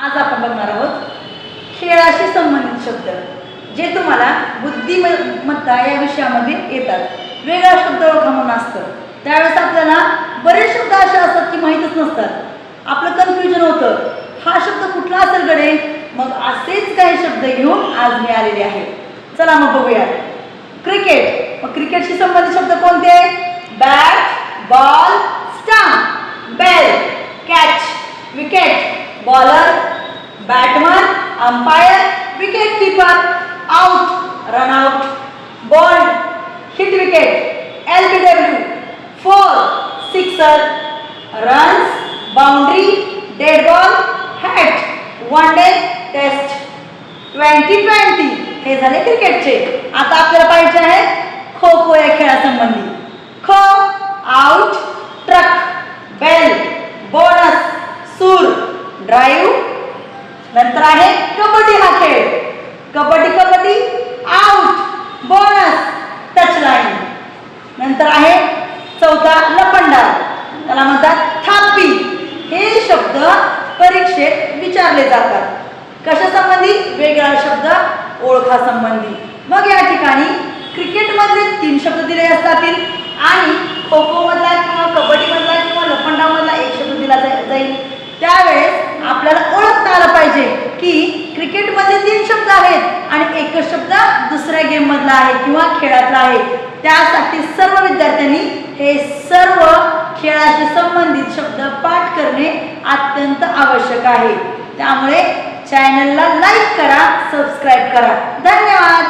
आज आपण बघणार आहोत खेळाशी संबंधित शब्द जे तुम्हाला बुद्धिमत्ता या विषयामध्ये येतात. वेगळा शब्द ओळखा म्हणून असतं. त्यावेळेस आपल्याला बरेच शब्द असे असतात की माहीतच नसतात. आपलं कन्फ्युजन होतं, हा शब्द कुठला असेल गडे. मग असेच काही शब्द घेऊन आज मी आलेले आहे. चला मग बघूया. क्रिकेट. मग क्रिकेटशी संबंधित शब्द कोणते? Bat, ball, stump, bail, catch, wicket, bowler, batsman, umpire, wicket keeper, out, run out, ball, hit wicket, LBW, 4, sixer, runs, boundary, dead ball, hat, one day, test, 2020 हे झाले क्रिकेटचे. आता आपल्याला पाहिजे आहे खो खो या खेळासंबंधी. खो, आउट, ट्रक, बेल, बोनस, सूर, drive. नंतर आहे कबड्डी हा खेळ. Kabaddi kabaddi, out, bonus, touch line. नंतर आहे चौथा लपंडाव, त्याला म्हणतात थापी. हे शब्द परीक्षेत विचारले जातात. कशासंबंधी? वेगळा शब्द ओळखा संबंधी. मग या ठिकाणी क्रिकेटमधले 3 शब्द दिले असतात आणि खो खो मधला किंवा कबड्डी मधला किंवा लपंडाव मधला एक शब्द दिला जाईल. त्यावेळेस आपल्याला ओळखता आलं पाहिजे की क्रिकेटमध्ये 3 शब्द आहेत आणि एकच शब्द दुसऱ्या गेम मधला आहे किंवा खेळातला आहे. त्यासाठी सर्व विद्यार्थ्यांनी हे सर्व खेळाशी संबंधित शब्द पाठ करणे अत्यंत आवश्यक आहे. त्यामुळे चॅनलला लाईक करा, सबस्क्राईब करा. धन्यवाद.